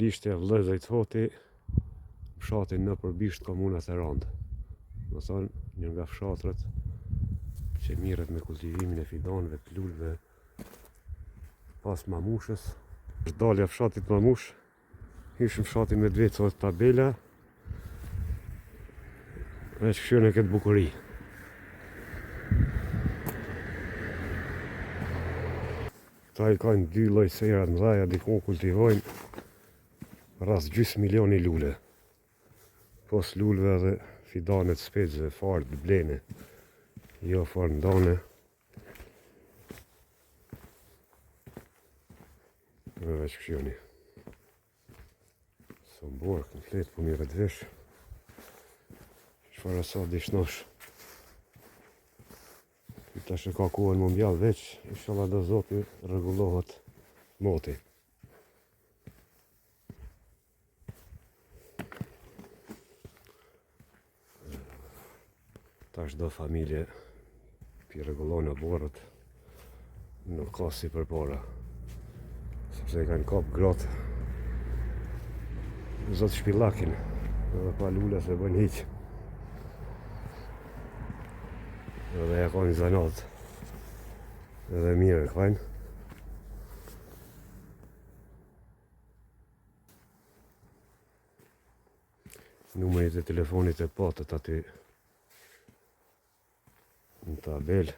Lishtja Vllëzërit Hoti, fshatin në përbisht komunës e Randë. Më thonë, një nga fshatrat që mirët me kultivimin e fidanëve, të lulëve pas Mamushës. Është dalja fshatit Mamush, ishëm fshatin me dvecë tabela, veç këshyën e këtë bukuri. Këta i kanë 2 lloj serat mëdhaja, dikon kultivojnë rreth gjys milioni lule. Pos luleve dhe fidanet specëve, farë, blene, jo farë ndane. Dhe veç këshyoni. Së më borë, kënë fletë po mire të vesh. Shfar asa dishnosh. Ta që ka kohën mondial veç, inshallah do Zoti rregullohet moti. Tash do familje pi rregullojnë aborët, nuk ka si përpara. Sepse i kanë kap gratë Zot shpillakin, edhe pa lule se bën hiq. Edhe ja kanë zanat. Edhe mirë kanë. Numërit e telefonit e patët aty në tabel.